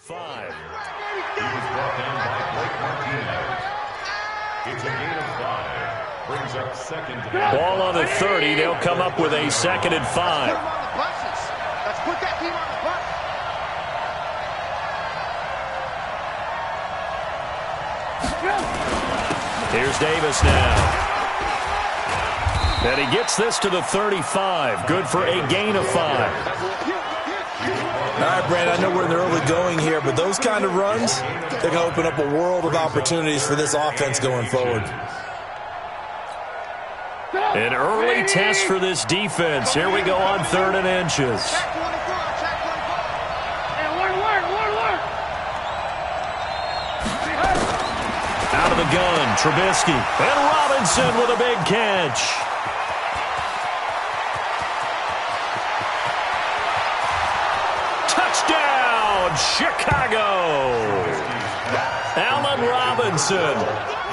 5. He was brought down by Blake Martinez. It's a gain of 5. Brings up second down. Ball on the 30. They'll come up with a 2nd and 5. Let's put that team on the bus. Here's Davis now. And he gets this to the 35. Good for a gain of 5. All right, Brandon, I know we're in the early going here, but those kind of runs, they can open up a world of opportunities for this offense going forward. An early test for this defense. Here we go on 3rd and inches. Out of the gun, Trubisky. And Robinson with a big catch. Touchdown, Chicago! Allen Robinson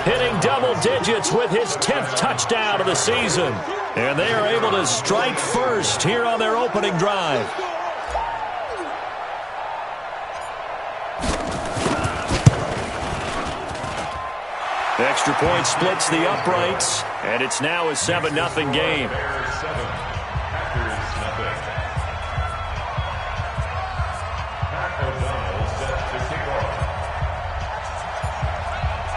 hitting double digits with his 10th touchdown of the season. And they are able to strike first here on their opening drive. Extra point splits the uprights, and it's now a 7-0 game.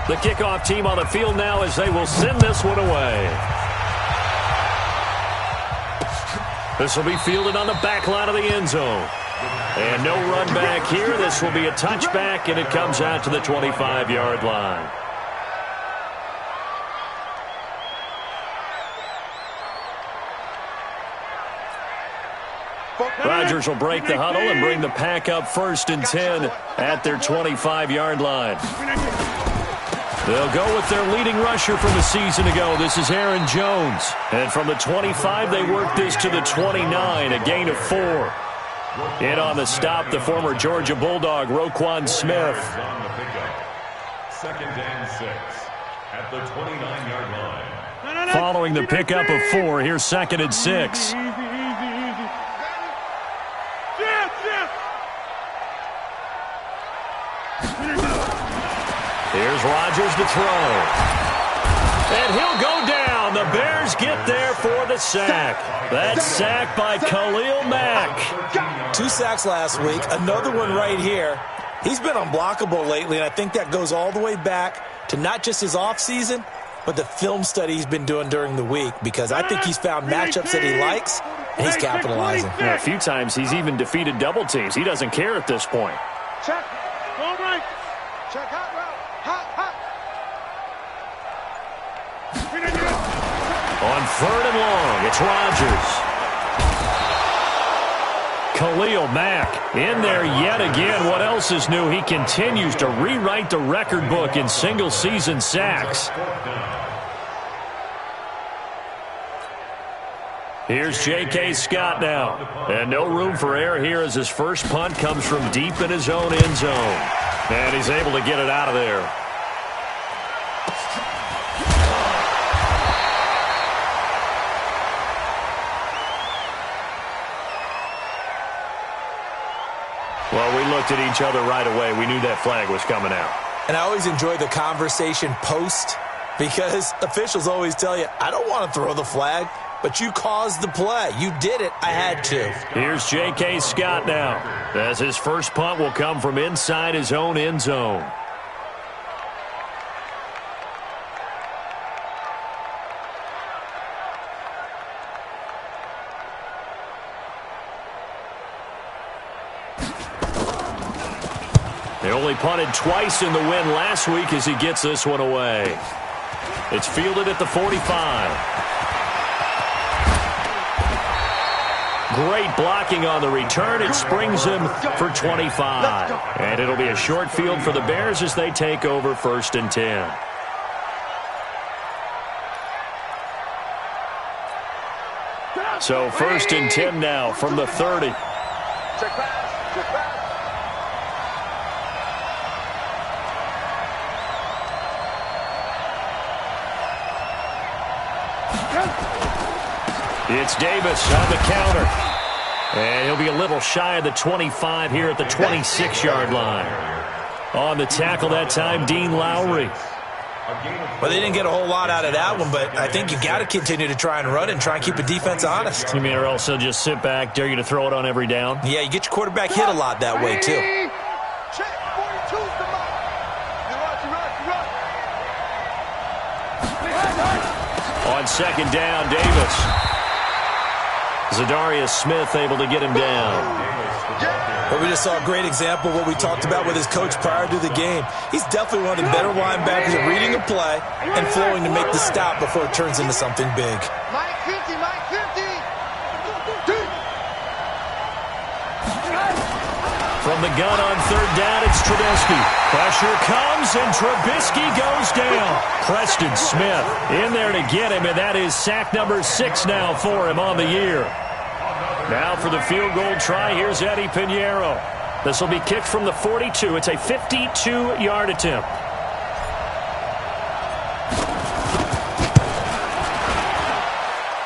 The kickoff team on the field now as they will send this one away. This will be fielded on the back line of the end zone. And no run back here. This will be a touchback, and it comes out to the 25-yard line. Rodgers will break the huddle and bring the pack up 1st and 10 at their 25-yard line. They'll go with their leading rusher from a season ago. This is Aaron Jones. And from the 25, they work this to the 29, a gain of 4. In on the stop, the former Georgia Bulldog, Roquan Smith. 2nd and 6 at the 29-yard line. Following the pickup of 4, here's 2nd and 6. Here's Rodgers to throw. And he'll go down. The Bears get there for the sack. That sack by Khalil Mack. 2 sacks last week, another one right here. He's been unblockable lately, and I think that goes all the way back to not just his offseason, but the film study he's been doing during the week, because I think he's found matchups that he likes, and he's capitalizing. Yeah, a few times he's even defeated double teams. He doesn't care at this point. Check. All right. Check hot route. Hot. On 3rd and long, it's Rodgers. Khalil Mack in there yet again. What else is new? He continues to rewrite the record book in single-season sacks. Here's J.K. Scott now. And no room for error here as his first punt comes from deep in his own end zone. And he's able to get it out of there. Well, we looked at each other right away. We knew that flag was coming out. And I always enjoy the conversation post, because officials always tell you, I don't want to throw the flag, but you caused the play. You did it. I had to. Here's J.K. Scott now, as his first punt will come from inside his own end zone. They only punted twice in the win last week as he gets this one away. It's fielded at the 45. Great blocking on the return. It springs him for 25. And it'll be a short field for the Bears as they take over 1st and 10. So 1st and 10 now from the 30. Check pass. Check pass. It's Davis on the counter. And he'll be a little shy of the 25 here at the 26-yard line. On the tackle that time, Dean Lowry. Well, they didn't get a whole lot out of that one, but I think you got to continue to try and run and try and keep the defense honest. You mean, or else they'll just sit back, dare you to throw it on every down? Yeah, you get your quarterback hit a lot that way, too. Check, 42's the mark. On second down, Davis. Zadarius Smith able to get him down. But we just saw a great example of what we talked about with his coach prior to the game. He's definitely one of the better linebackers at reading a play and flowing to make the stop before it turns into something big. Mike 50, Mike 50. From the gun on third down, it's Trubisky. Pressure comes, and Trubisky goes down. Preston Smith in there to get him, and that is sack number 6 now for him on the year. Now for the field goal try, here's Eddie Pinheiro. This will be kicked from the 42. It's a 52-yard attempt.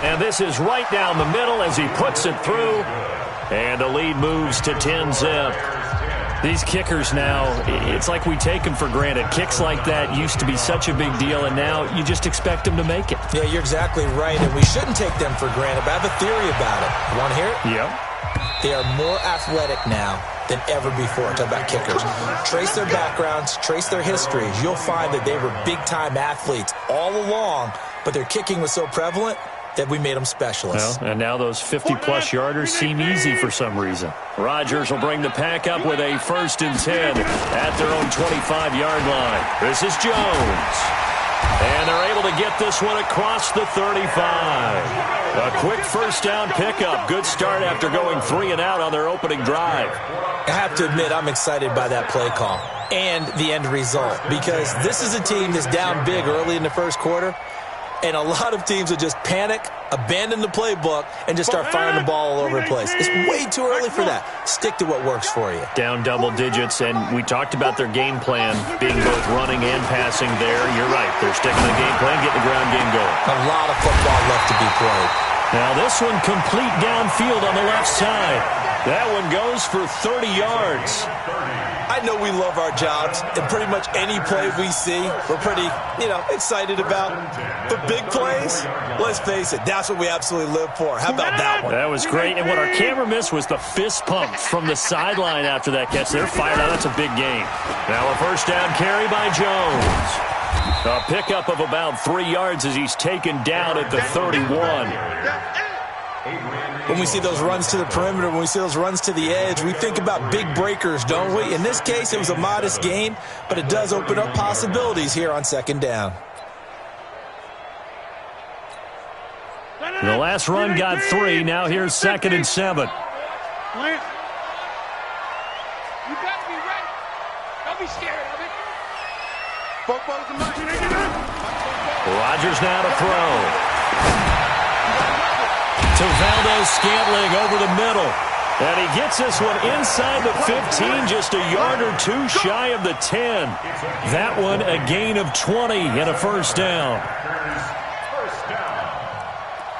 And this is right down the middle as he puts it through. And the lead moves to 10-zip. These kickers now, it's like we take them for granted. Kicks like that used to be such a big deal, and now you just expect them to make it. Yeah, you're exactly right, and we shouldn't take them for granted, but I have a theory about it. You want to hear it? Yep. They are more athletic now than ever before. Talk about kickers. Trace their backgrounds, trace their histories. You'll find that they were big-time athletes all along, but their kicking was so prevalent that we made them specialists. Well, and now those 50-plus yarders seem easy for some reason. Rodgers will bring the pack up with a 1st and 10 at their own 25-yard line. This is Jones. And they're able to get this one across the 35. A quick first down pickup. Good start after going 3 and out on their opening drive. I have to admit, I'm excited by that play call and the end result, because this is a team that's down big early in the first quarter. And a lot of teams will just panic, abandon the playbook, and just start firing the ball all over the place. It's way too early for that. Stick to what works for you. Down double digits, and we talked about their game plan being both running and passing there. You're right. They're sticking to the game plan, getting the ground game going. A lot of football left to be played. Now this one complete downfield on the left side. That one goes for 30 yards. I know we love our jobs, and pretty much any play we see, we're pretty, excited about. But big plays, let's face it, that's what we absolutely live for. How about that one? That was great, and what our camera missed was the fist pump from the sideline after that catch. They're fired out. That's a big game. Now a first down carry by Jones. A pickup of about 3 yards as he's taken down at the 31. When we see those runs to the perimeter, when we see those runs to the edge, we think about big breakers, don't we? In this case, it was a modest gain, but it does open up possibilities here on second down. The last run got 3. Now here's 2nd and 7. You got to be ready. Don't be scared of it. Rodgers now to throw. To Valdez-Scantling over the middle. And he gets this one inside the 15, just a yard or 2 shy of the 10. That one a gain of 20 and a first down. First down.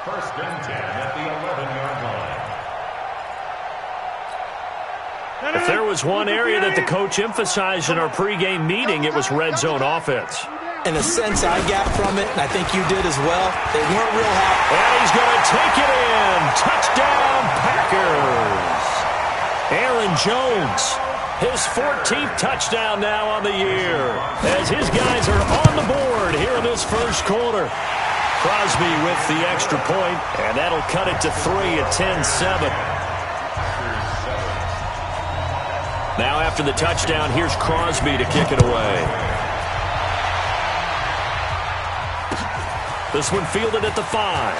1st and 10 at the 11-yard line. If there was one area that the coach emphasized in our pregame meeting, it was red zone offense. And the sense I got from it, and I think you did as well, they weren't real happy. And he's going to take it in. Touchdown, Packers. Aaron Jones, his 14th touchdown now on the year, as his guys are on the board here in this first quarter. Crosby with the extra point, and that'll cut it to 3 at 10-7. Now after the touchdown, here's Crosby to kick it away. This one fielded at the 5.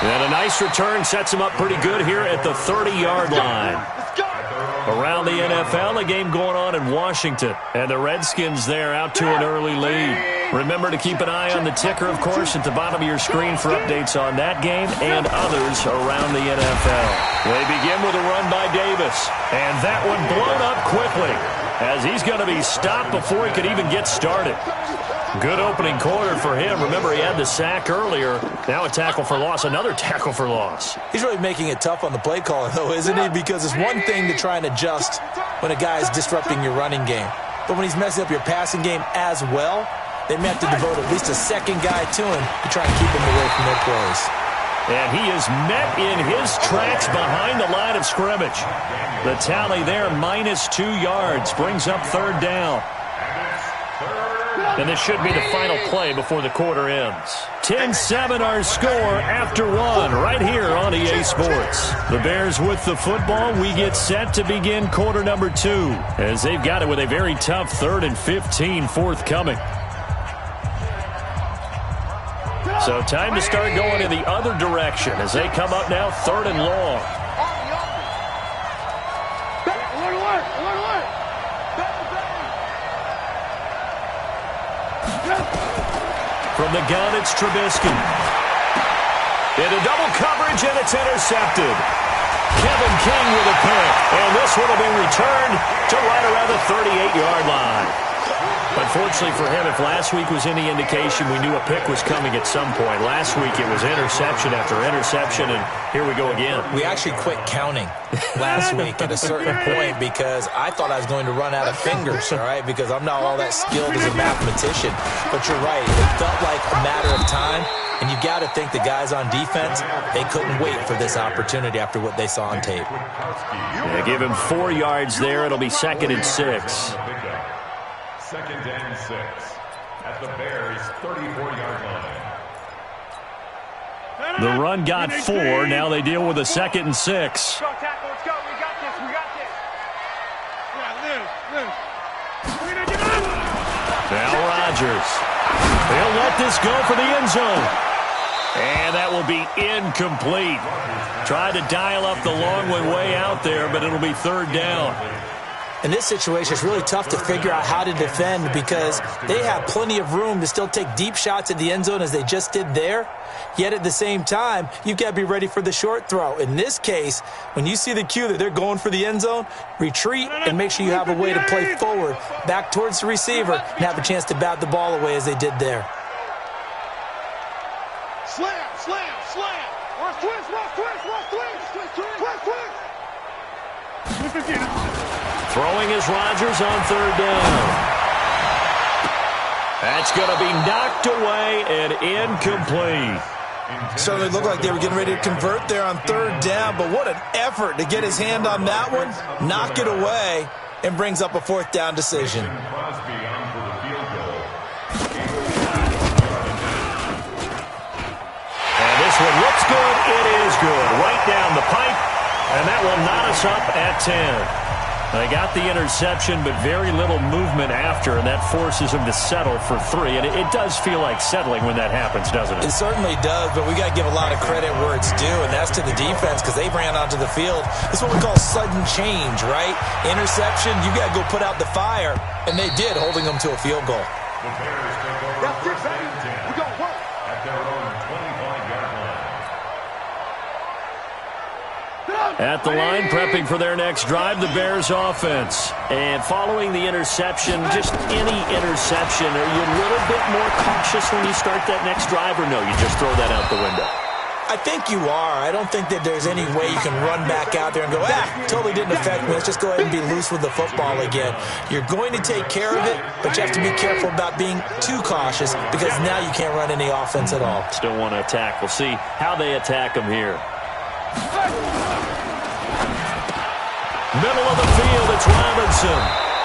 And a nice return sets him up pretty good here at the 30-yard line. Around the NFL, a game going on in Washington. And the Redskins there out to an early lead. Remember to keep an eye on the ticker, of course, at the bottom of your screen for updates on that game and others around the NFL. They begin with a run by Davis. And that one blown up quickly, as he's going to be stopped before he could even get started. Good opening quarter for him. Remember, he had the sack earlier. Now a tackle for loss, another tackle for loss. He's really making it tough on the play caller, though, isn't he? Because it's one thing to try and adjust when a guy is disrupting your running game. But when he's messing up your passing game as well, they may have to devote at least a second guy to him to try and keep him away from their plays. And he is met in his tracks behind the line of scrimmage. The tally there, -2 yards, brings up 3rd down. And this should be the final play before the quarter ends. 10-7 our score after 1 right here on EA Sports. The Bears with the football. We get set to begin quarter number 2 as they've got it with a very tough 3rd and 15 forthcoming. So time to start going in the other direction as they come up now 3rd and long. From the gun, it's Trubisky. Into double coverage, and it's intercepted. Kevin King with a pick, and this one will be returned to right around the 38-yard line. Unfortunately for him, if last week was any indication, we knew a pick was coming at some point. Last week it was interception after interception, and here we go again. We actually quit counting last week at a certain point because I thought I was going to run out of fingers, all right, because I'm not all that skilled as a mathematician. But you're right. It felt like a matter of time, and you got to think the guys on defense, they couldn't wait for this opportunity after what they saw on tape. Yeah, give him 4 yards there. It'll be 2nd and 6. 2nd and 6 at the Bears' 34-yard line. The run got 4. Now they deal with a 2nd and 6. Let's go, tackle. Let's go. We got this. We got this. Yeah, live. Now Rodgers. They'll let this go for the end zone. And that will be incomplete. Tried to dial up the long way out there, but it'll be 3rd down. In this situation, it's really tough to figure out how to defend because they have plenty of room to still take deep shots at the end zone as they just did there. Yet at the same time, you've got to be ready for the short throw. In this case, when you see the cue that they're going for the end zone, retreat and make sure you have a way to play forward, back towards the receiver, and have a chance to bat the ball away as they did there. Slam, slam, slam. Rush twist, rush twist, rush twist. Twist, twist. Throwing is Rodgers on 3rd down. That's going to be knocked away and incomplete. Certainly looked like they were getting ready to convert there on 3rd down, but what an effort to get his hand on that one, knock it away, and brings up a 4th down decision. And this one looks good. It is good. Right down the pipe, and that will knot us up at 10. They got the interception, but very little movement after, and that forces them to settle for 3. And it does feel like settling when that happens, doesn't it? It certainly does, but we got to give a lot of credit where it's due, and that's to the defense because they ran onto the field. It's what we call sudden change, right? Interception, you got to go put out the fire, and they did, holding them to a field goal. the Bears take over first and 10 at their own 25-yard line. At the line, prepping for their next drive, the Bears offense. And following the interception, just any interception, are you a little bit more cautious when you start that next drive, or no, you just throw that out the window? I think you are. I don't think that there's any way you can run back out there and go, totally didn't affect me. Let's just go ahead and be loose with the football again. You're going to take care of it, but you have to be careful about being too cautious because now you can't run any offense at all. Still want to attack. We'll see how they attack them here. Middle of the field, it's Robinson.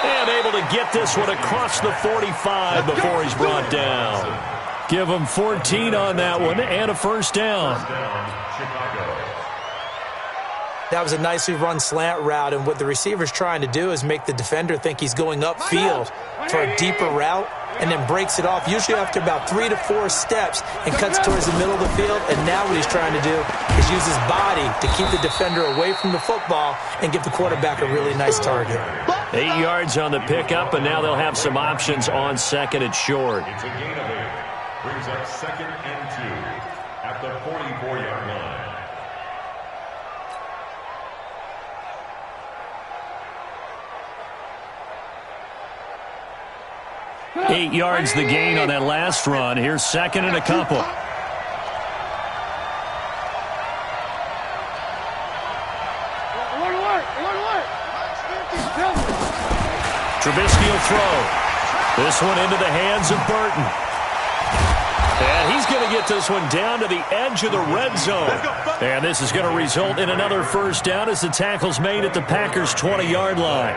And able to get this one across the 45 before he's brought down. Give him 14 on that one and a first down. That was a nicely run slant route, and what the receiver's trying to do is make the defender think he's going upfield for a deeper route and then breaks it off, usually after about 3 to 4 steps, and cuts towards the middle of the field. And now what he's trying to do is use his body to keep the defender away from the football and give the quarterback a really nice target. 8 yards on the pickup, and now they'll have some options on second and short. It's a gain of 8. Brings up second and 2 at the 44-yard line. 8 yards the gain on that last run. Here's second and a couple. Trubisky will throw. This one into the hands of Burton. And he's going to get this one down to the edge of the red zone. And this is going to result in another first down as the tackle's made at the Packers' 20-yard line.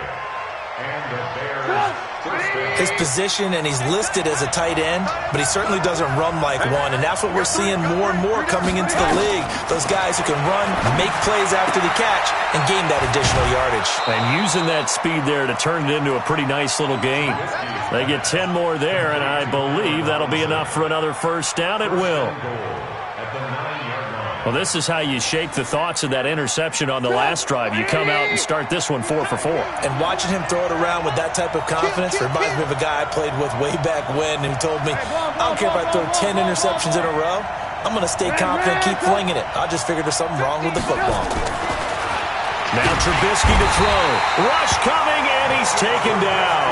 His position, and he's listed as a tight end, but he certainly doesn't run like one, and that's what we're seeing more and more coming into the league. Those guys who can run, make plays after the catch, and gain that additional yardage. And using that speed there to turn it into a pretty nice little gain. They get 10 more there, and I believe that'll be enough for another first down. It will. Well, this is how you shake the thoughts of that interception on the last drive. You come out and start this one 4 for 4. And watching him throw it around with that type of confidence reminds me of a guy I played with way back when who told me, I don't care if I throw 10 interceptions in a row. I'm going to stay confident, keep flinging it. I just figured there's something wrong with the football. Now Trubisky to throw. Rush coming, and he's taken down.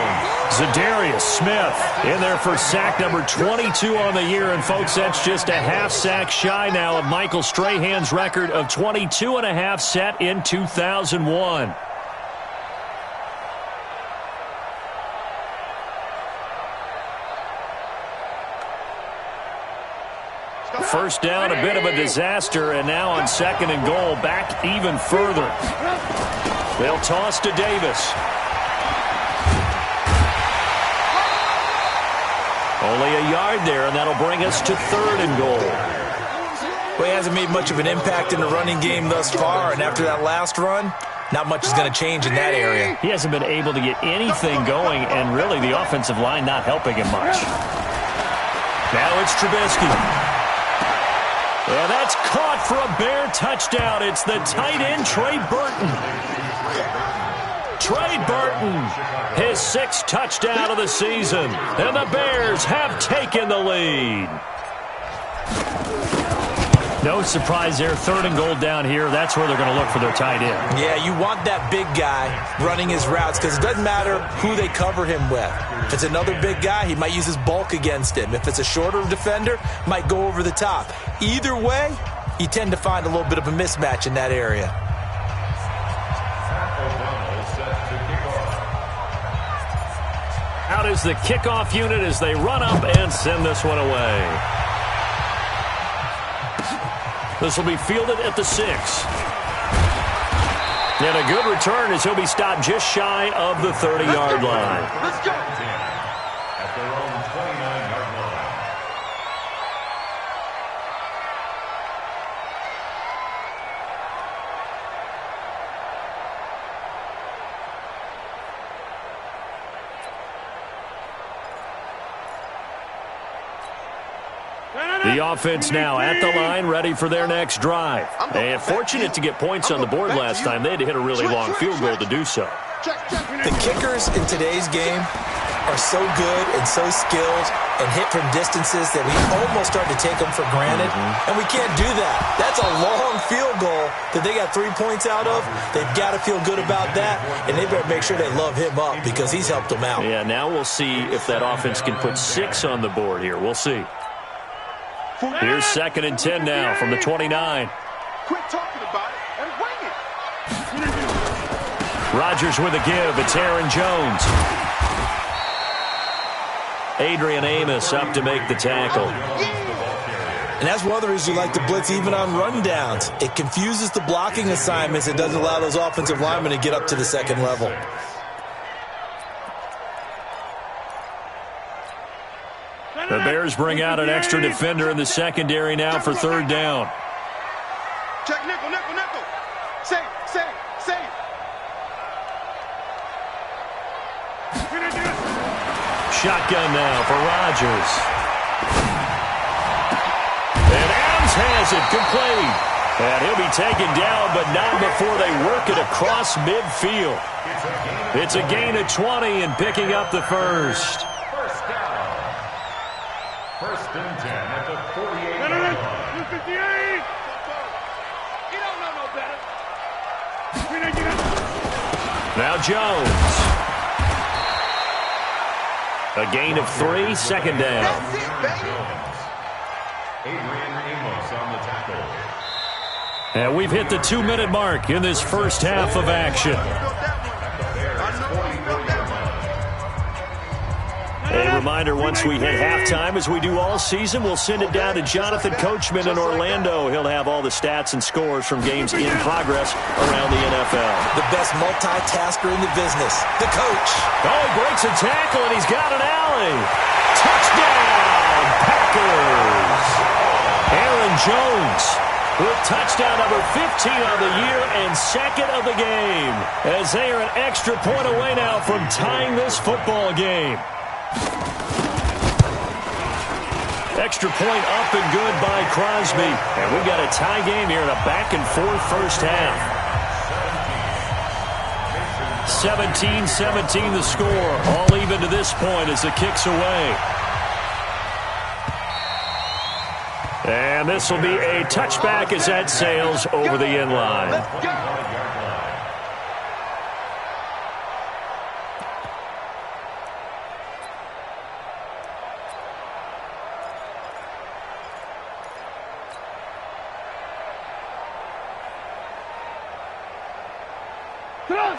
Zadarius Smith in there for sack number 22 on the year. And, folks, that's just a half sack shy now of Michael Strahan's record of 22.5 set in 2001. First down, a bit of a disaster, and now on second and goal, back even further. They'll toss to Davis. Only a yard there, and that'll bring us to third and goal. Well, he hasn't made much of an impact in the running game thus far, and after that last run, not much is going to change in that area. He hasn't been able to get anything going, and really the offensive line not helping him much. Now it's Trubisky. And that's caught for a Bear touchdown. It's the tight end, Trey Burton. Trey Burton, his 6th touchdown of the season. And the Bears have taken the lead. No surprise there. Third and goal down here. That's where they're going to look for their tight end. Yeah, you want that big guy running his routes because it doesn't matter who they cover him with. If it's another big guy, he might use his bulk against him. If it's a shorter defender, might go over the top. Either way, you tend to find a little bit of a mismatch in that area. Out is the kickoff unit as they run up and send this one away. This will be fielded at the 6. And a good return as he'll be stopped just shy of the 30-yard line. Let's go. At their own 29-yard line. The offense now at the line, ready for their next drive. And fortunate to get points on the board last time. They had to hit a really long field goal to do so. The kickers in today's game are so good and so skilled and hit from distances that we almost start to take them for granted. And we can't do that. That's a long field goal that they got 3 points out of. They've got to feel good about that, and they better make sure they love him up because he's helped them out. Yeah, now we'll see if that offense can put 6 on the board here. We'll see. Here's second and 10 now from the 29. Quit talking about it and wing it. Rodgers with a give. It's Aaron Jones. Adrian Amos up to make the tackle. And that's one of the reasons you like to blitz even on rundowns. It confuses the blocking assignments. It doesn't allow those offensive linemen to get up to the second level. The Bears bring out an extra defender in the secondary now for third down. Check nickel, nickel, nickel. Save, save, save. Shotgun now for Rodgers. And Adams has it complete. And he'll be taken down, but not before they work it across midfield. It's a gain of 20 and picking up the first. First and 10 at the 48-yard line. You don't know no better. Now Jones. A gain of 3, second down. Adrian Amos on the tackle. And we've hit the 2-minute mark in this first half of action. A reminder, once we hit halftime, as we do all season, we'll send it down to Jonathan Coachman in Orlando. He'll have all the stats and scores from games in progress around the NFL. The best multitasker in the business, the coach. Oh, he breaks a tackle, and he's got an alley. Touchdown, Packers. Aaron Jones with touchdown number 15 on the year and second of the game, as they are an extra point away now from tying this football game. Extra point up and good by Crosby. And we've got a tie game here in a back-and-forth first half. 17-17 the score. All even to this point as the kick's away. And this will be a touchback as that sails over the end line.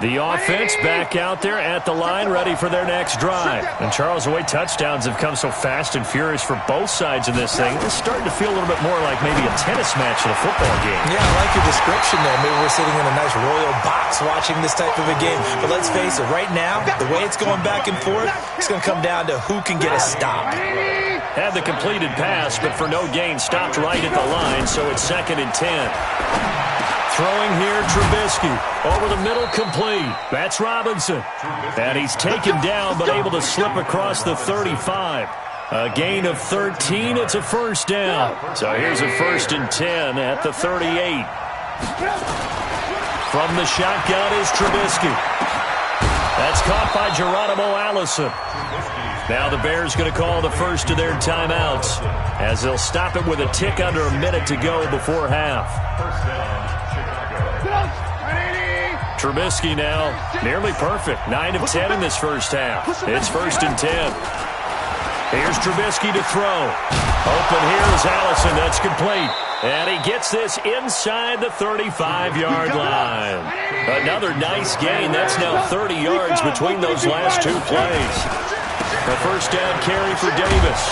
The offense back out there at the line, ready for their next drive. And Charles, the way touchdowns have come so fast and furious for both sides in this thing, it's starting to feel a little bit more like maybe a tennis match in a football game. Yeah, I like your description there. Maybe we're sitting in a nice royal box watching this type of a game. But let's face it, right now, the way it's going back and forth, it's going to come down to who can get a stop. Had the completed pass, but for no gain, stopped right at the line, so it's 2nd and 10. Throwing here, Trubisky. Over the middle, complete. That's Robinson. And he's taken down, but able to slip across the 35. A gain of 13. It's a first down. So here's a 1st and 10 at the 38. From the shotgun is Trubisky. That's caught by Geronimo Allison. Now the Bears going to call the first of their timeouts, as they'll stop it with a tick under a minute to go before half. Trubisky now nearly perfect. 9 of 10 in this first half. It's 1st and 10. Here's Trubisky to throw. Open here is Allison. That's complete. And he gets this inside the 35-yard line. Another nice gain. That's now 30 yards between those last two plays. A first down carry for Davis.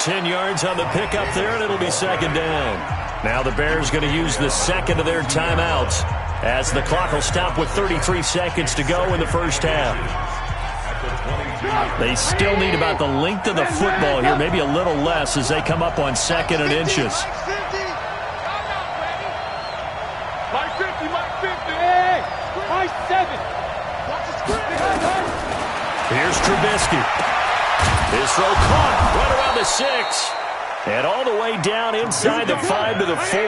10 yards on the pickup there, and it'll be 2nd down. Now the Bears going to use the second of their timeouts, as the clock will stop with 33 seconds to go in the first half. They still need about the length of the football here, maybe a little less, as they come up on 2nd and inches. My 50, my 50. Hey, my 7. Here's Trubisky. His throw caught right around the 6. And all the way down inside the 5 to the 4.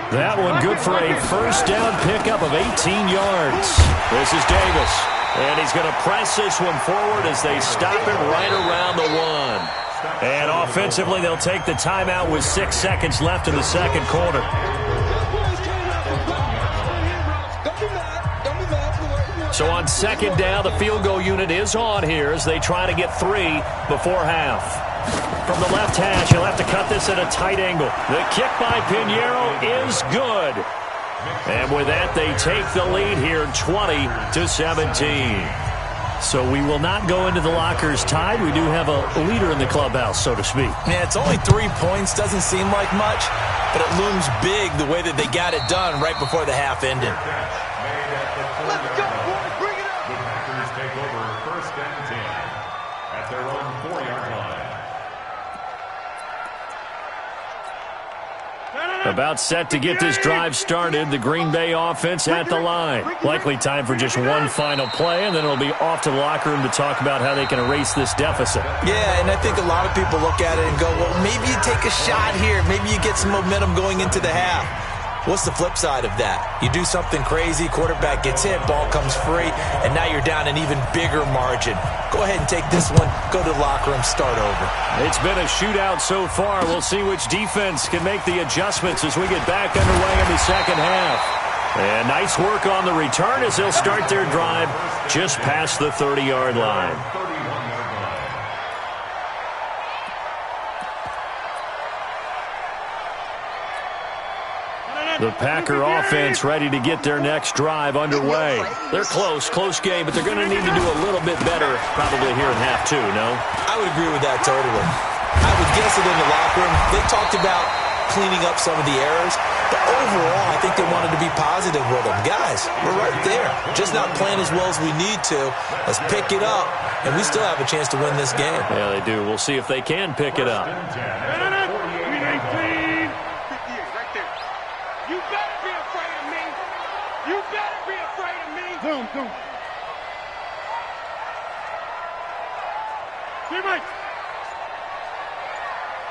That one good for a first down pickup of 18 yards. This is Davis. And he's going to press this one forward as they stop it right around the 1. And offensively, they'll take the timeout with 6 seconds left in the second quarter. So on 2nd down, the field goal unit is on here as they try to get 3 before half. From the left hash, he'll have to cut this at a tight angle. The kick by Pinheiro is good. And with that, they take the lead here 20-17. So we will not go into the lockers tied. We do have a leader in the clubhouse, so to speak. Yeah, it's only 3 points. Doesn't seem like much, but it looms big the way that they got it done right before the half ended. Let's go, boys. Bring it up. The Packers take over 1st and 10 at their own 4-yard line. About set to get this drive started. The Green Bay offense at the line. Likely time for just one final play, and then it'll be off to the locker room to talk about how they can erase this deficit. Yeah, and I think a lot of people look at it and go, well, maybe you take a shot here. Maybe you get some momentum going into the half. What's the flip side of that? You do something crazy, quarterback gets hit, ball comes free, and now you're down an even bigger margin. Go ahead and take this one, go to the locker room, start over. It's been a shootout so far. We'll see which defense can make the adjustments as we get back underway in the second half. And nice work on the return as they'll start their drive just past the 30-yard line. The Packer offense ready to get their next drive underway. They're close game, but they're going to need to do a little bit better probably here in half two, no? I would agree with that totally. I would guess it in the locker room. They talked about cleaning up some of the errors, but overall, I think they wanted to be positive with them. Guys, we're right there. Just not playing as well as we need to. Let's pick it up, and we still have a chance to win this game. Yeah, they do. We'll see if they can pick it up. You better be afraid of me. You better be afraid of me. Zoom.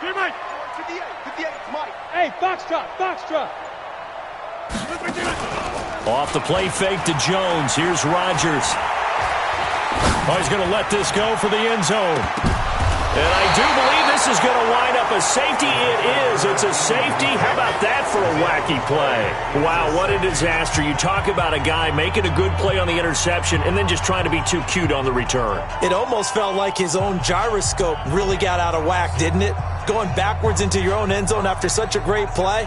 Teammate. 58, Mike. Hey, Foxtrot. Off the play fake to Jones. Here's Rodgers. Oh, he's going to let this go for the end zone. And I do believe this is going to wind up a safety. It is. It's a safety. How about that for a wacky play? Wow, what a disaster. You talk about a guy making a good play on the interception and then just trying to be too cute on the return. It almost felt like his own gyroscope really got out of whack, didn't it? Going backwards into your own end zone after such a great play.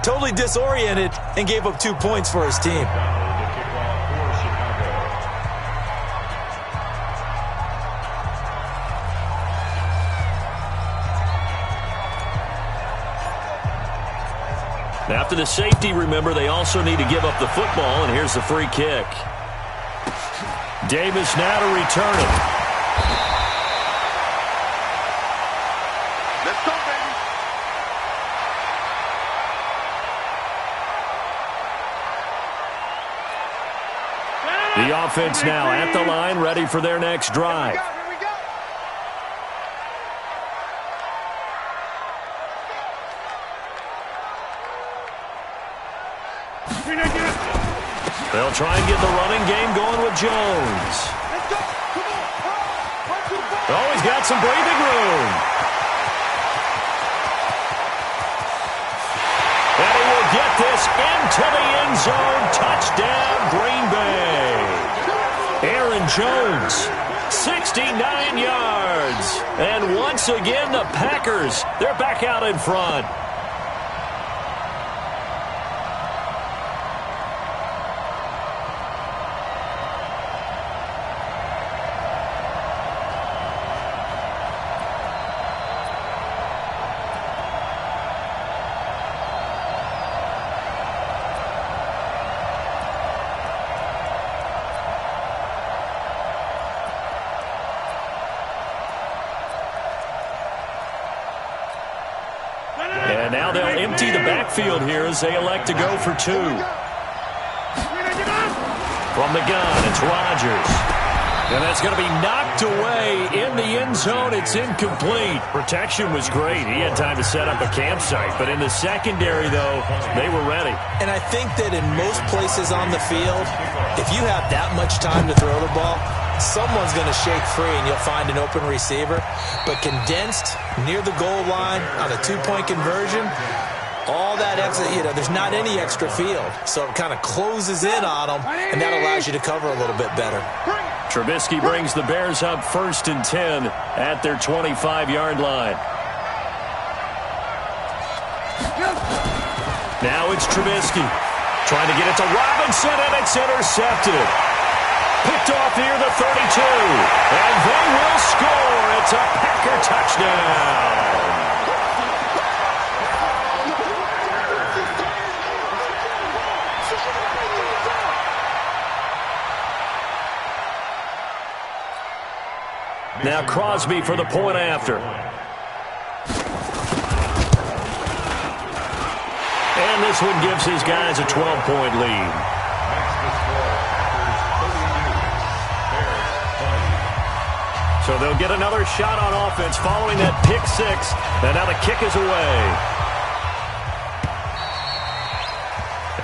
Totally disoriented and gave up 2 points for his team. After the safety, remember, they also need to give up the football, and here's the free kick. Davis now to return it. Let's go, baby. The offense now at the line, ready for their next drive. They'll try and get the running game going with Jones. Oh, he's got some breathing room. And he will get this into the end zone. Touchdown, Green Bay. Aaron Jones, 69 yards. And once again, the Packers, they're back out in front. And now they'll empty the backfield here as they elect to go for two. From the gun, it's Rodgers. And that's going to be knocked away in the end zone. It's incomplete. Protection was great. He had time to set up a campsite. But in the secondary, though, they were ready. And I think that in most places on the field, if you have that much time to throw the ball, someone's going to shake free and you'll find an open receiver. But condensed near the goal line on a two-point conversion, all that extra, there's not any extra field. So it kind of closes in on them, and that allows you to cover a little bit better. Trubisky brings the Bears up 1st and 10 at their 25-yard line. Now it's Trubisky trying to get it to Robinson, and it's intercepted. Picked off near the 32. And they will score. It's a Packer touchdown. Now Crosby for the point after. And this one gives his guys a 12-point lead. So they'll get another shot on offense following that pick six. And now the kick is away.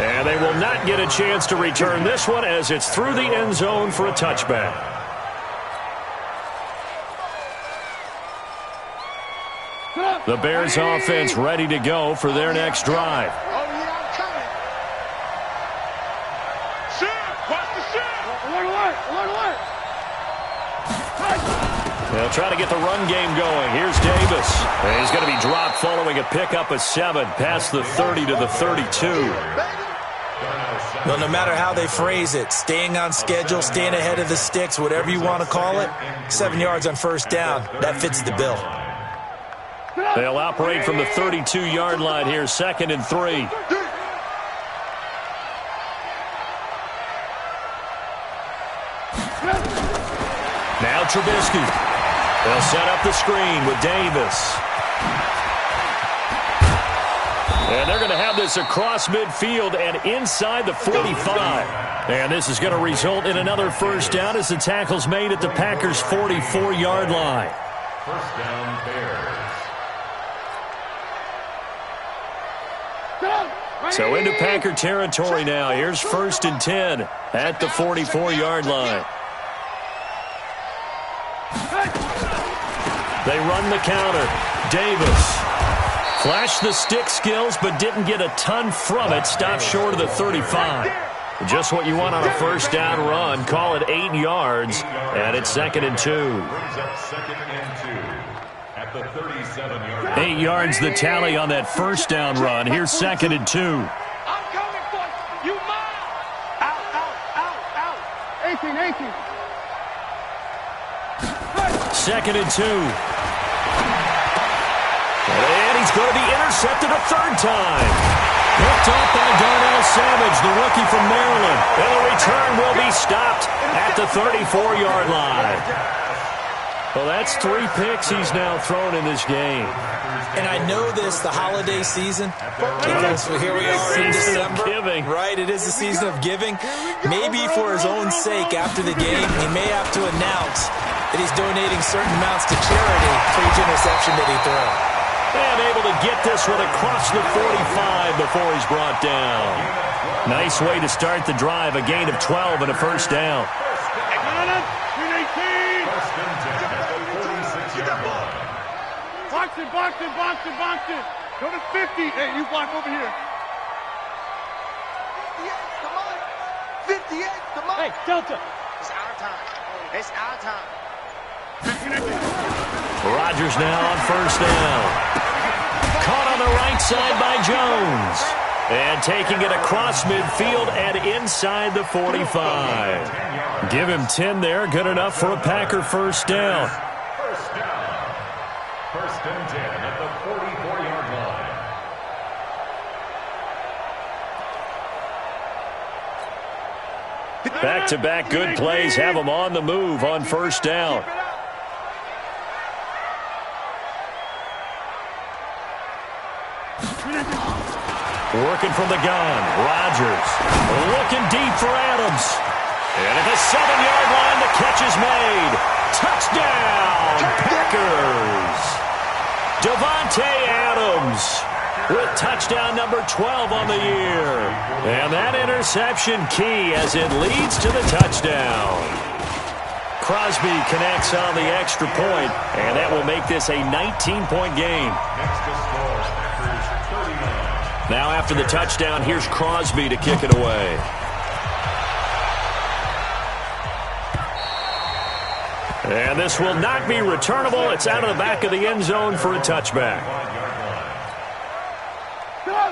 And they will not get a chance to return this one as it's through the end zone for a touchback. The Bears offense ready to go for their next drive. They'll try to get the run game going. Here's Davis. And he's going to be dropped following a pickup of 7 past the 30 to the 32. Well, no matter how they phrase it, staying on schedule, staying ahead of the sticks, whatever you want to call it, 7 yards on first down, that fits the bill. They'll operate from the 32-yard line here, 2nd and 3. Now Trubisky. They'll set up the screen with Davis. And they're going to have this across midfield and inside the 45. And this is going to result in another first down as the tackle's made at the Packers' 44-yard line. First down, Bears. So into Packer territory now. Here's 1st and 10 at the 44-yard line. They run the counter. Davis flashed the stick skills but didn't get a ton from it. Stopped short of the 35. Just what you want on a first down run. Call it 8 yards, and it's 2nd and 2. Brings up 2nd and 2 at the 37-yard line. 8 yards the tally on that first down run. Here's 2nd and 2. I'm coming for you. You mine. Out. 18. 2nd and 2. And he's going to be intercepted a 3rd time. Picked up by Darnell Savage, the rookie from Maryland. And the return will be stopped at the 34-yard line. Well, that's 3 picks he's now thrown in this game. And I know this, the holiday season, because here we are in December. Right, it is the season of giving. Maybe for his own sake, after the game, he may have to announce that he's donating certain amounts to charity for each interception that he throws. And able to get this one across the 45 before he's brought down. Nice way to start the drive, a gain of 12 and a first down. Box it. Go to 50. Hey, you block over here. 58, come on. 58, come on. Hey, Delta. It's our time. Rodgers now on first down. Caught on the right side by Jones. And taking it across midfield and inside the 45. Give him 10 there. Good enough for a Packer first down. First down. 1st and 10 at the 44-yard line. Back-to-back good plays have them on the move on first down. Working from the gun, Rodgers looking deep for Adams. And at the 7-yard line, the catch is made. Touchdown, Packers! Davante Adams with touchdown number 12 on the year. And that interception key as it leads to the touchdown. Crosby connects on the extra point, and that will make this a 19-point game. Next to score, Packers 39. Now after the touchdown, here's Crosby to kick it away. And this will not be returnable. It's out of the back of the end zone for a touchback.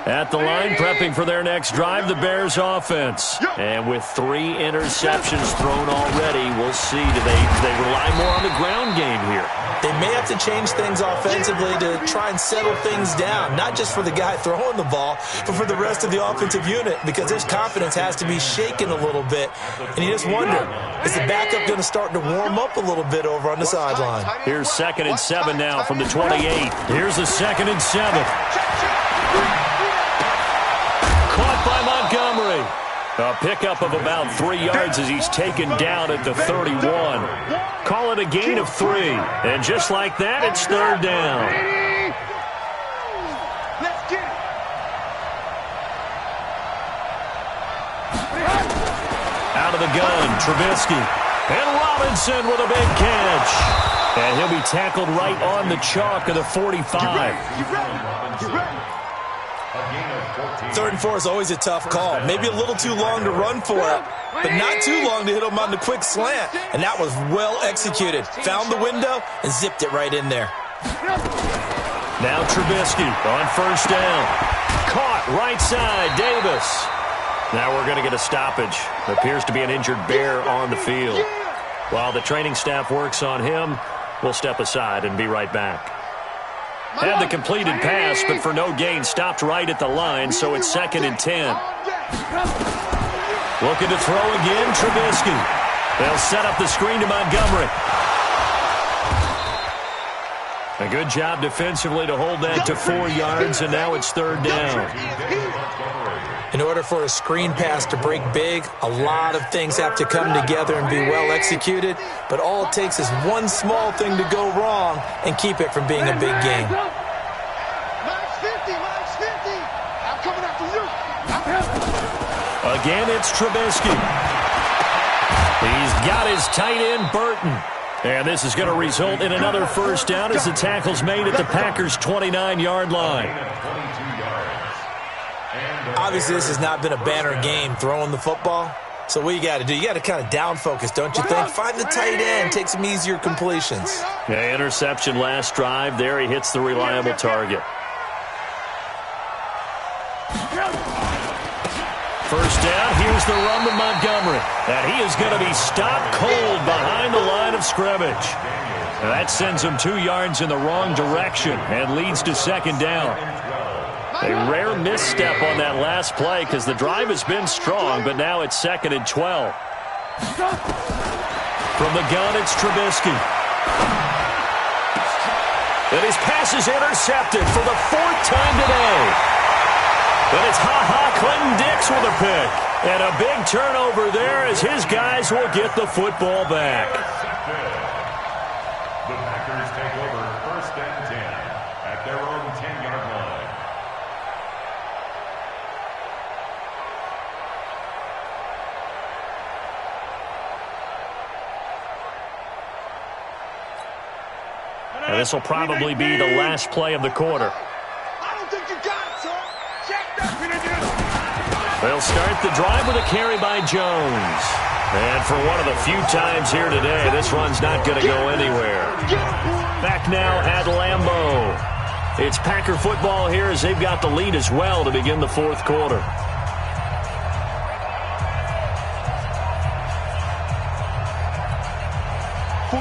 At the line, prepping for their next drive, the Bears offense. And with 3 interceptions thrown already, we'll see. Do they rely more on the ground game here? They may have to change things offensively to try and settle things down, not just for the guy throwing the ball, but for the rest of the offensive unit, because his confidence has to be shaken a little bit. And you just wonder, is the backup going to start to warm up a little bit over on the sideline? Here's 2nd and 7 now from the 28. Here's the 2nd and 7. Caught by Montgomery. A pickup of about 3 yards as he's taken down at the 31. Call it a gain of 3. And just like that, it's 3rd down. Out of the gun, Trubisky. And Robinson with a big catch. And he'll be tackled right on the chalk of the 45. 3rd and 4 is always a tough call. Maybe a little too long to run for it, but not too long to hit him on the quick slant. And that was well executed. Found the window and zipped it right in there. Now Trubisky on 1st down. Caught right side, Davis. Now we're going to get a stoppage. Appears to be an injured Bear on the field. While the training staff works on him, we'll step aside and be right back. Had the completed pass, but for no gain, stopped right at the line, so it's 2nd and 10. Looking to throw again, Trubisky. They'll set up the screen to Montgomery. A good job defensively to hold that to 4 yards, and now it's 3rd down. In order for a screen pass to break big, a lot of things have to come together and be well executed, but all it takes is one small thing to go wrong and keep it from being a big game. Max 50, Max 50. I'm coming after you. Again, it's Trubisky. He's got his tight end, Burton. And this is going to result in another 1st down as the tackle's made at the Packers' 29-yard line. Obviously, this has not been a banner game throwing the football. So what you got to do, you got to kind of down focus, don't you think? Find the tight end, take some easier completions. Yeah, interception last drive. There he hits the reliable target. 1st down, here's the run to Montgomery. And he is going to be stopped cold behind the line of scrimmage. And that sends him 2 yards in the wrong direction and leads to 2nd down. A rare misstep on that last play because the drive has been strong, but now it's 2nd and 12. From the gun, it's Trubisky. And his pass is intercepted for the 4th time today. But it's Clinton Dix with a pick. And a big turnover there as his guys will get the football back. The Packers take over 1st and 10 at their own 10-yard line. And this will probably be the last play of the quarter. I don't think you got it, son. Check that. They'll start the drive with a carry by Jones. And for one of the few times here today, this run's not going to go anywhere. Back now at Lambeau. It's Packer football here as they've got the lead as well to begin the 4th quarter.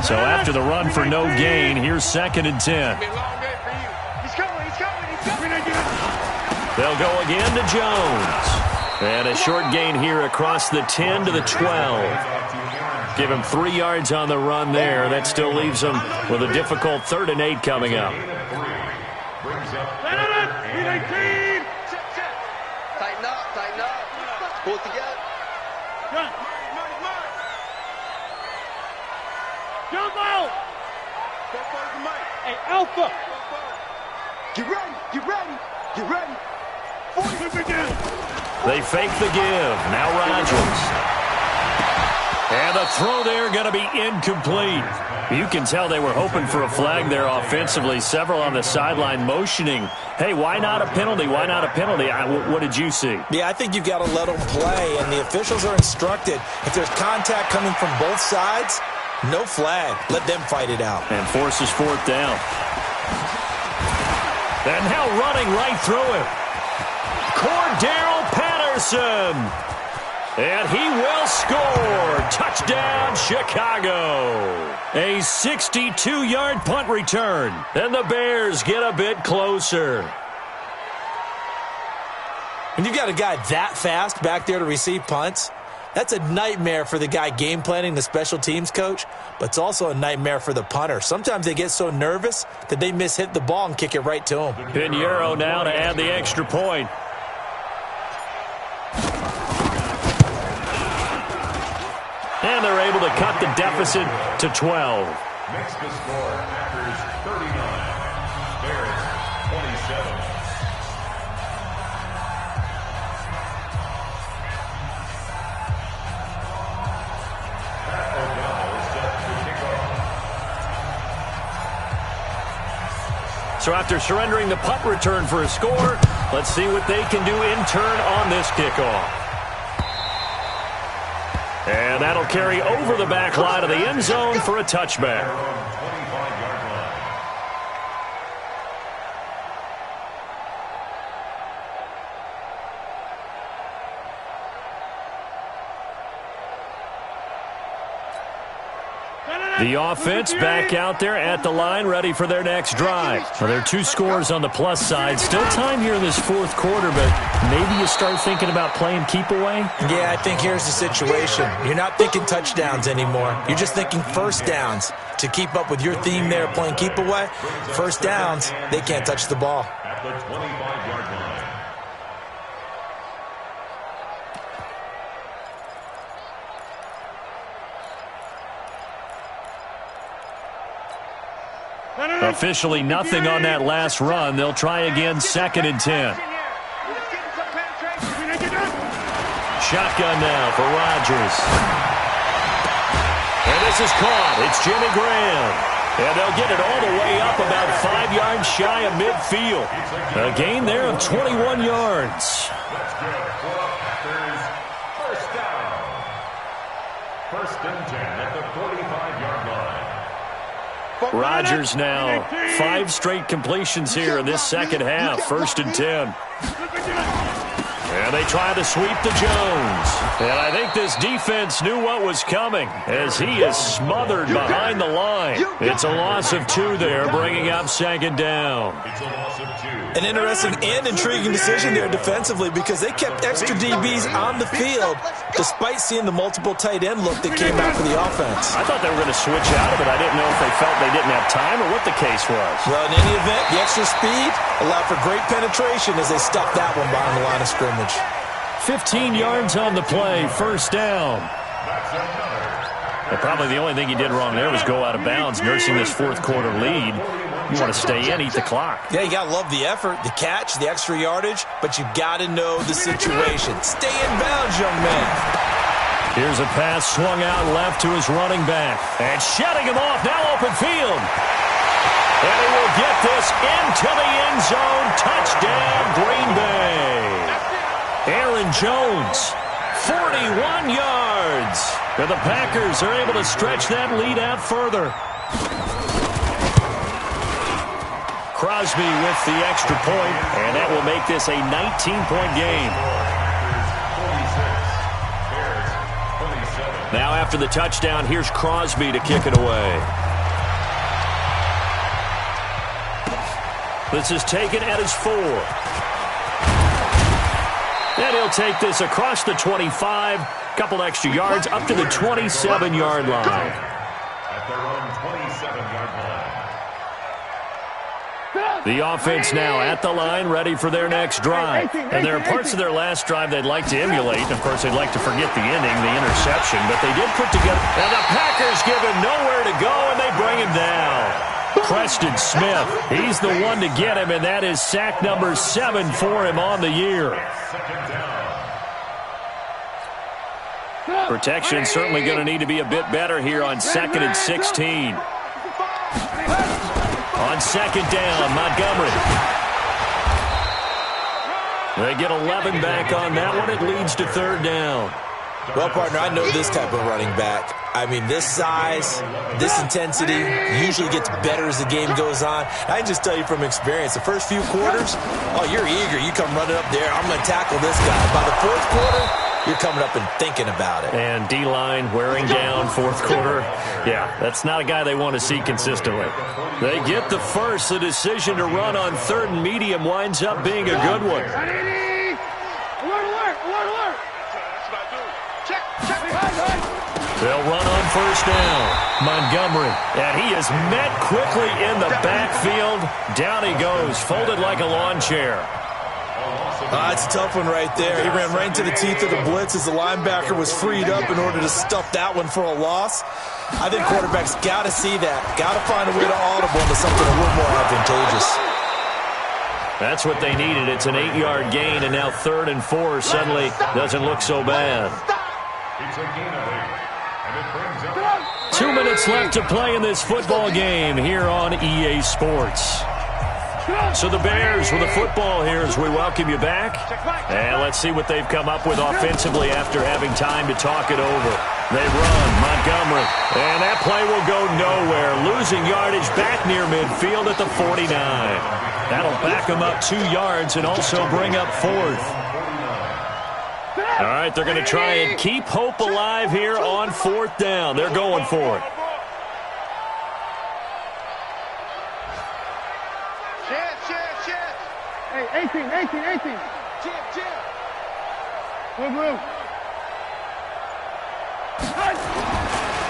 So after the run for no gain, here's 2nd and 10. They'll go again to Jones. And a short gain here across the 10 to the 12. Give him 3 yards on the run there. That still leaves him with a difficult 3rd and 8 coming up. Tighten up. Pull it together. Jump out! Hey, Alpha! Get ready. 40. They fake the give. Now Rodgers. And the throw there going to be incomplete. You can tell they were hoping for a flag there offensively. Several on the sideline motioning, hey, why not a penalty? Why not a penalty? What did you see? Yeah, I think you've got to let them play, and the officials are instructed if there's contact coming from both sides, no flag. Let them fight it out. And forces 4th down. And now running right through him. Cordero Patterson. And he will score. Touchdown, Chicago. A 62-yard punt return. And the Bears get a bit closer. When you've got a guy that fast back there to receive punts, that's a nightmare for the guy game planning, the special teams coach, but it's also a nightmare for the punter. Sometimes they get so nervous that they mishit the ball and kick it right to him. Pinheiro now to add the extra point. And they're able to cut the deficit to 12. Makes the score Packers 39, Bears 27. So after surrendering the punt return for a score, Let's see what they can do in turn on this kickoff. And that'll carry over the back line of the end zone for a touchback. The offense back out there at the line, ready for their next drive. Well, there are 2 scores on the plus side. Still time here in this 4th quarter, but maybe you start thinking about playing keep away? Yeah, I think here's the situation. You're not thinking touchdowns anymore. You're just thinking first downs. To keep up with your theme there, playing keep away, first downs, they can't touch the ball. At the 25-yard line. Officially nothing on that last run. They'll try again, 2nd and 10. Shotgun now for Rodgers. And this is caught. It's Jimmy Graham. And they'll get it all the way up about 5 yards shy of midfield. A gain there of 21 yards. That's good for the Packers. First down. 1st and 10 at the 45-yard line. Rodgers now 5 straight completions here in this second half. 1st and 10. And they try to sweep to Jones. And I think this defense knew what was coming as he is smothered behind the line. It's a loss of 2 there, bringing up 2nd down. It's a loss of 2. An interesting and intriguing decision there defensively because they kept extra DBs on the field despite seeing the multiple tight end look that came out for the offense. I thought they were going to switch out of it. I didn't know if they felt they didn't have time or what the case was. Well, in any event, the extra speed allowed for great penetration as they stuffed that one behind the line of scrimmage. 15 yards on the play, 1st down. But probably the only thing he did wrong there was go out of bounds, nursing this 4th quarter lead. You want to stay in, eat the clock. Yeah, you got to love the effort, the catch, the extra yardage, but you got to know the situation. Stay in bounds, young man. Here's a pass swung out left to his running back. And shutting him off, now open field. And he will get this into the end zone. Touchdown, Green Bay. Aaron Jones, 41 yards. And the Packers are able to stretch that lead out further. Crosby with the extra point, and that will make this a 19-point game. Now after the touchdown, here's Crosby to kick it away. This is taken at his 4. And he'll take this across the 25, couple extra yards up to the 27-yard line. At their own 27-yard line. The offense now at the line, ready for their next drive. And there are parts of their last drive they'd like to emulate. Of course, they'd like to forget the inning, the interception, but they did put together. And the Packers give him nowhere to go, and they bring him down. Preston Smith, he's the one to get him, and that is sack number 7 for him on the year. Protection certainly going to need to be a bit better here on 2nd and 16. On 2nd down, Montgomery. They get 11 back on that one. It leads to 3rd down. Well, partner, I know this type of running back. I mean, this size, this intensity usually gets better as the game goes on. I can just tell you from experience, the first few quarters, oh, you're eager. You come running up there, I'm going to tackle this guy. By the 4th quarter, you're coming up and thinking about it. And D-line wearing down 4th quarter. Yeah, that's not a guy they want to see consistently. They get the first. The decision to run on 3rd and medium winds up being a good one. They'll run on 1st down. Montgomery. And he is met quickly in the backfield. Down he goes, folded like a lawn chair. It's a tough one right there. He ran right into the teeth of the blitz as the linebacker was freed up in order to stuff that one for a loss. I think quarterbacks got to see that. Got to find a way to audible into something a little more advantageous. That's what they needed. It's an 8-yard gain, and now 3rd and 4 suddenly doesn't look so bad. It's a gain of 8, and it brings up 2 minutes left to play in this football game here on EA Sports. So the Bears with the football here as we welcome you back. And let's see what they've come up with offensively after having time to talk it over. They run, Montgomery, and that play will go nowhere. Losing yardage back near midfield at the 49. That'll back them up 2 yards and also bring up 4th. All right, they're going to try and keep hope alive here on 4th down. They're going for it. Hey, 18. Blue.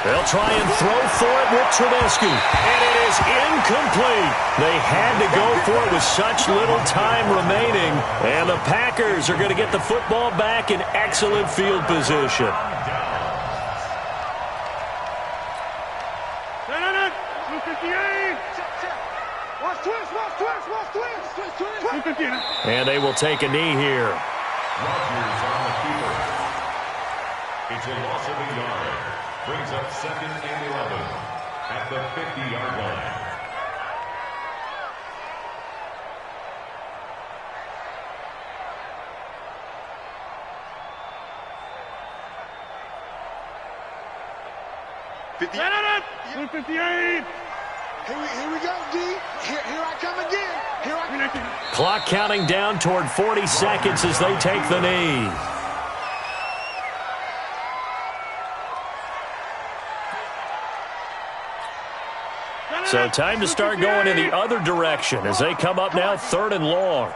They'll try and throw for it with Trubisky. And it is incomplete. They had to go for it with such little time remaining. And the Packers are going to get the football back in excellent field position. And they will take a knee here. Rodgers on the keeper. It's a loss of a yard. Brings up 2nd and 11 at the 50-yard line. Here we go, D. Here I come again. Clock counting down toward 40 seconds as they take the knee. So time to start going in the other direction as they come up now 3rd and long.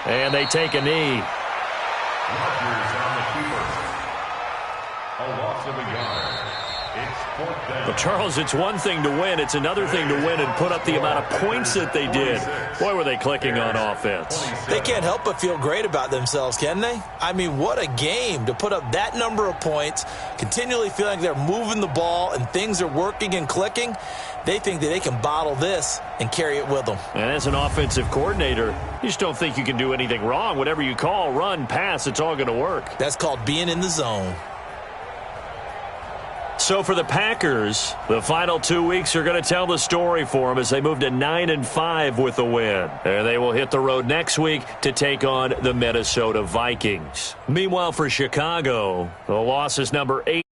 And they take a knee. Rodgers on the keeper. A loss of a yard. It's 4th down. But Charles, it's one thing to win. It's another thing to win and put up the amount of points that they did. Boy, were they clicking on offense. They can't help but feel great about themselves, can they? I mean, what a game to put up that number of points, continually feeling like they're moving the ball and things are working and clicking. They think that they can bottle this and carry it with them. And as an offensive coordinator, you just don't think you can do anything wrong. Whatever you call, run, pass, it's all going to work. That's called being in the zone. So for the Packers, the final 2 weeks are going to tell the story for them as they move to 9-5 with a win. And they will hit the road next week to take on the Minnesota Vikings. Meanwhile, for Chicago, the loss is number 8.